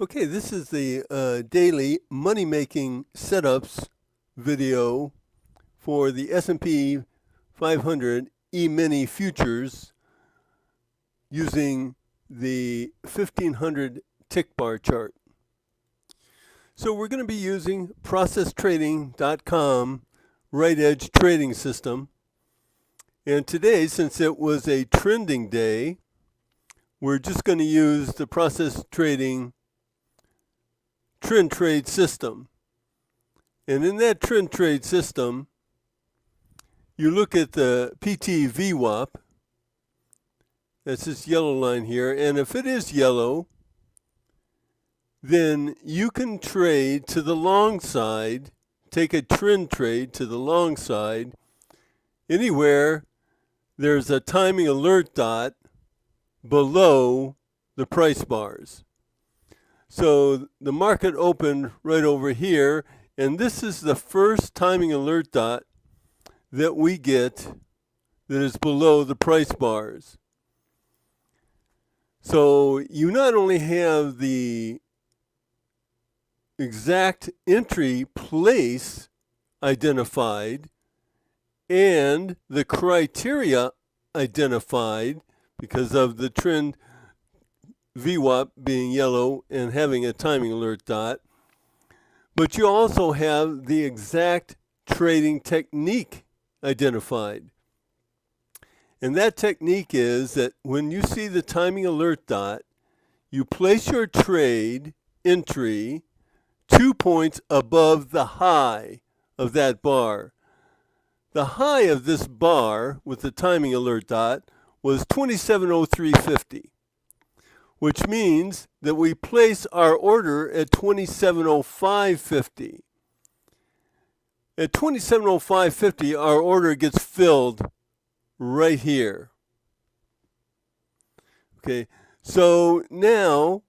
Okay, this is the daily money-making setups video for the S&P 500 E-mini futures using the 1500 tick bar chart. So we're going to be using processtrading.com right edge trading system. And today, since it was a trending day, we're just going to use the process trading trend trade system. And in that trend trade system, you look at the PT VWAP. That's this yellow line here. And if it is yellow, then you can trade to the long side, take a trend trade to the long side, anywhere there's a timing alert dot below the price bars. So the market opened right over here, and this is the first timing alert dot that we get that is below the price bars. So you not only have the exact entry place identified and the criteria identified because of the trend VWAP being yellow and having a timing alert dot, but you also have the exact trading technique identified. And that technique is that when you see the timing alert dot, you place your trade entry 2 points above the high of that bar. The high of this bar with the timing alert dot was 2703.50. which means that we place our order at 2705.50. At 2705.50, our order gets filled right here. Okay, so now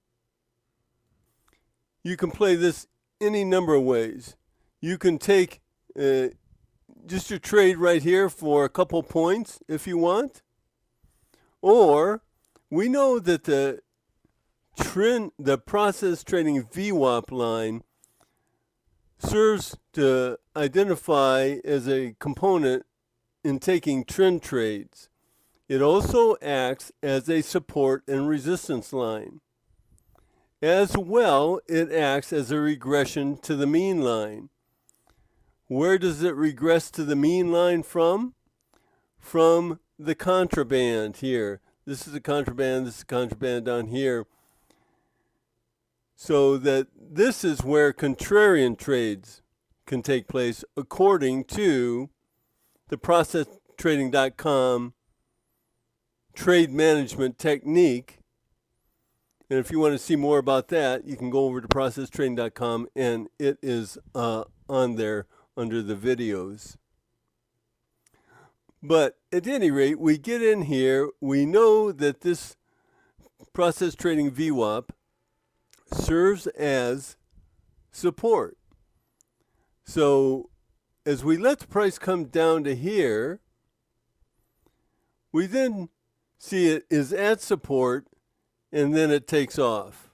you can play this any number of ways. You can take just your trade right here for a couple points if you want. Or we know that the process trading VWAP line serves to identify as a component in taking trend trades. It also acts as a support and resistance line. As well, it acts as a regression to the mean line. Where does it regress to the mean line from? From the contraband here. This is a contraband, this is a contraband down here. So that this is where contrarian trades can take place according to the processtrading.com trade management technique. And if you want to see more about that, you can go over to processtrading.com and it is on there under the videos. But at any rate, we get in here, we know that this process trading VWAP serves as support. So as we let the price come down to here, we then see it is at support and then it takes off.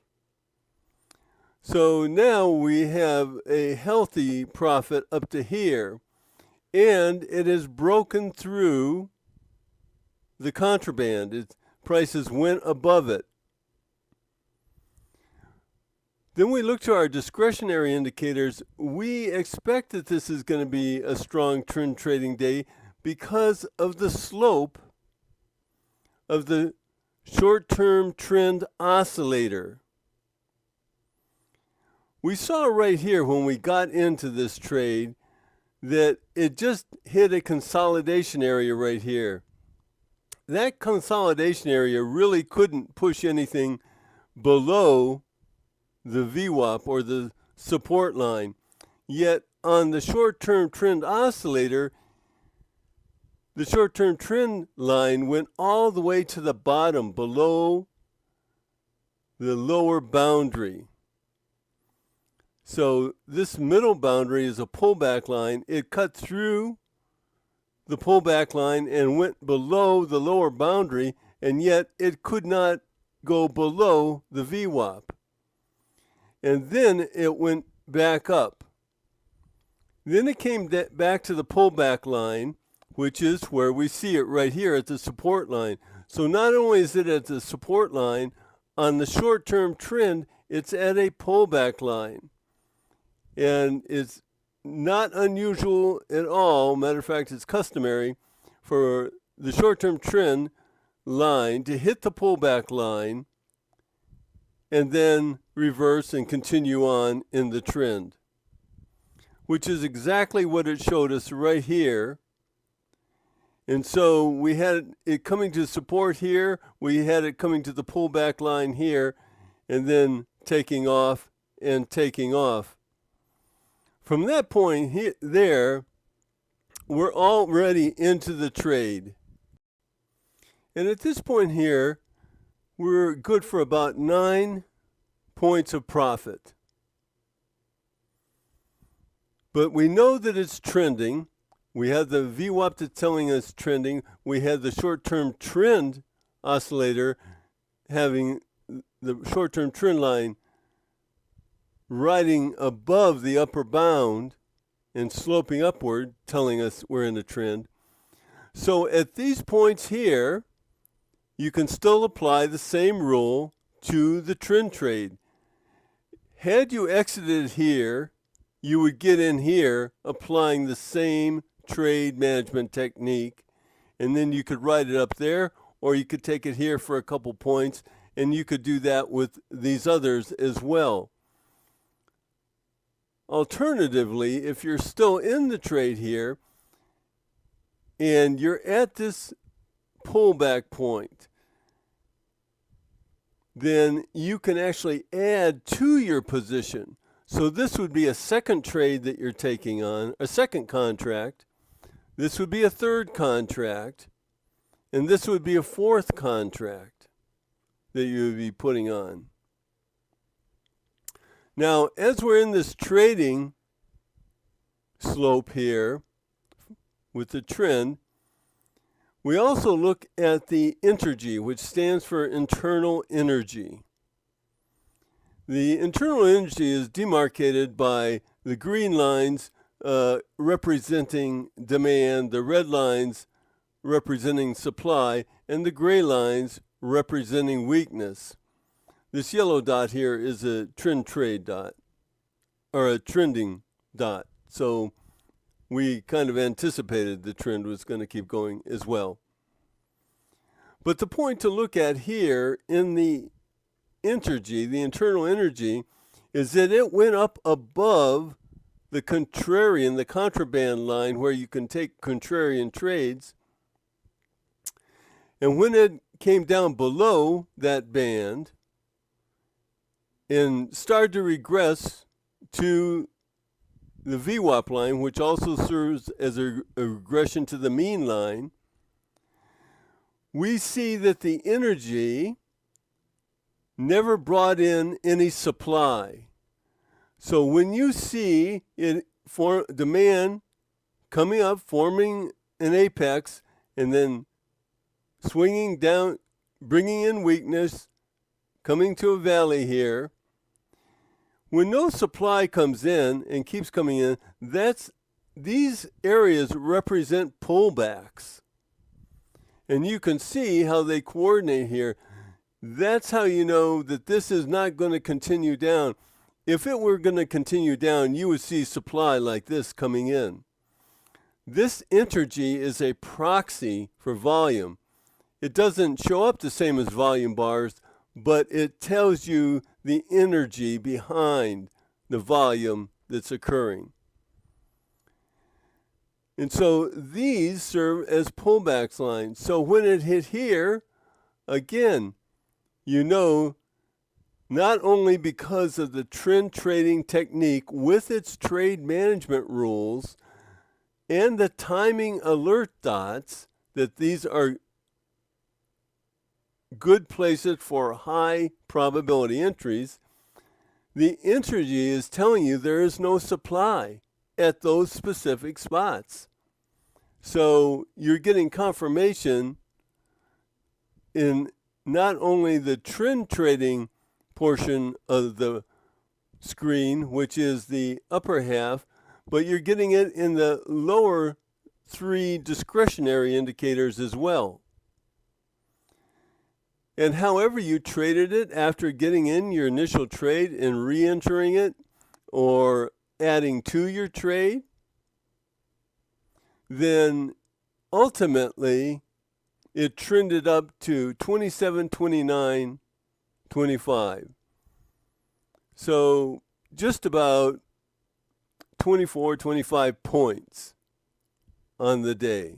So now we have a healthy profit up to here, and it has broken through the contraband. Its prices went above it. Then we look to our discretionary indicators. We expect that this is going to be a strong trend trading day because of the slope of the short-term trend oscillator. We saw right here when we got into this trade that it just hit a consolidation area right here. That consolidation area really couldn't push anything below the VWAP or the support line. Yet on the short-term trend oscillator, the short-term trend line went all the way to the bottom below the lower boundary. So this middle boundary is a pullback line. It cut through the pullback line and went below the lower boundary, and yet it could not go below the VWAP. and then it went back up. Then it came back to the pullback line, which is where we see it right here at the support line. So not only is it at the support line, on the short-term trend, it's at a pullback line. And it's not unusual at all. Matter of fact, it's customary for the short-term trend line to hit the pullback line and then reverse and continue on in the trend, which is exactly what it showed us right here. And so we had it coming to support here, we had it coming to the pullback line here, and then taking off and taking off. From that point there, we're already into the trade. And at this point here, we're good for about 9 points of profit. But we know that it's trending. We have the VWAP that's telling us trending. We have the short-term trend oscillator having the short-term trend line riding above the upper bound and sloping upward, telling us we're in a trend. So at these points here, you can still apply the same rule to the trend trade. Had you exited here, you would get in here applying the same trade management technique, and then you could ride it up there, or you could take it here for a couple points, and you could do that with these others as well. Alternatively, if you're still in the trade here and you're at this pullback point, then you can actually add to your position. So this would be a second trade that you're taking on, a second contract. This would be a third contract, and this would be a fourth contract that you would be putting on. Now, as we're in this trading slope here with the trend, we also look at the Intergy, which stands for internal energy. The internal energy is demarcated by the green lines representing demand, the red lines representing supply, and the gray lines representing weakness. This yellow dot here is a trend trade dot, or a trending dot. So we kind of anticipated the trend was going to keep going as well. But the point to look at here in the Intergy, the internal energy, is that it went up above the contrarian, the contraband line where you can take contrarian trades. And when it came down below that band and started to regress to the VWAP line, which also serves as a regression to the mean line, we see that the energy never brought in any supply. So when you see it for demand coming up, forming an apex, and then swinging down, bringing in weakness, coming to a valley here, when no supply comes in and keeps coming in, these areas represent pullbacks. And you can see how they coordinate here. That's how you know that this is not going to continue down. If it were going to continue down, you would see supply like this coming in. This Intergy is a proxy for volume. It doesn't show up the same as volume bars, but it tells you the energy behind the volume that's occurring. And so these serve as pullback lines. So when it hit here, again, you know, not only because of the trend trading technique with its trade management rules and the timing alert dots, that these are good places for high probability entries, the Intergy is telling you there is no supply at those specific spots. So you're getting confirmation in not only the trend trading portion of the screen, which is the upper half, but you're getting it in the lower 3 discretionary indicators as well. And however you traded it after getting in your initial trade and re-entering it or adding to your trade, then ultimately it trended up to 27, 29, 25. So just about 24, 25 points on the day.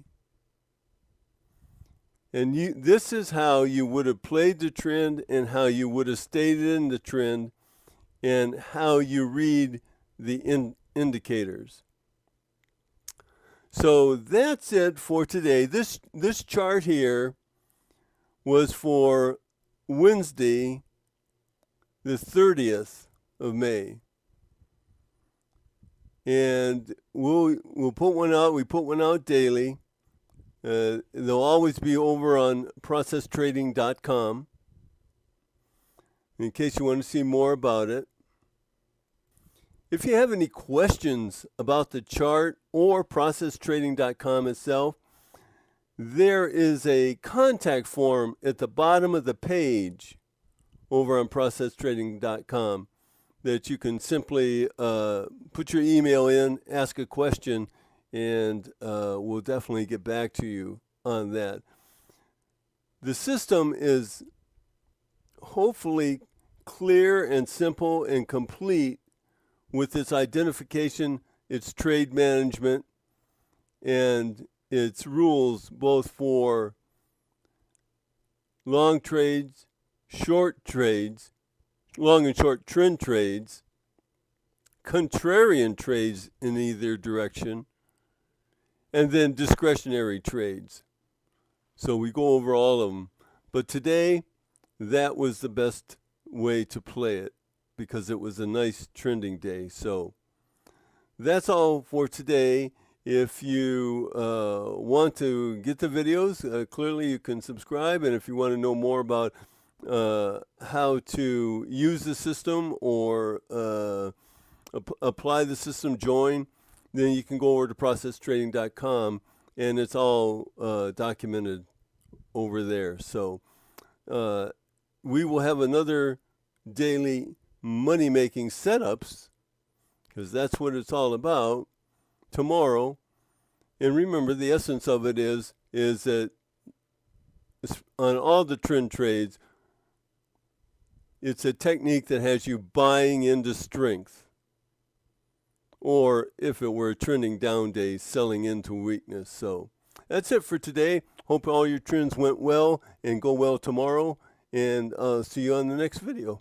And this is how you would have played the trend and how you would have stayed in the trend and how you read the indicators. So that's it for today. This chart here was for Wednesday, the 30th of May. And we'll put one out. We put one out daily. They'll always be over on processtrading.com in case you want to see more about it. If you have any questions about the chart or processtrading.com itself, there is a contact form at the bottom of the page over on processtrading.com that you can simply put your email in, ask a question, and we'll definitely get back to you on that. The system is hopefully clear and simple and complete with its identification, its trade management, and its rules both for long trades, short trades, long and short trend trades, contrarian trades in either direction, and then discretionary trades. So we go over all of them. But today, that was the best way to play it because it was a nice trending day. So that's all for today. If you want to get the videos, clearly you can subscribe. And if you want to know more about how to use the system or apply the system, join, then you can go over to processtrading.com and it's all documented over there. So we will have another daily money-making setups, because that's what it's all about, tomorrow. And remember, the essence of it is that on all the trend trades, it's a technique that has you buying into strength. Or if it were a trending down day, selling into weakness. So that's it for today. Hope all your trends went well and go well tomorrow. And see you on the next video.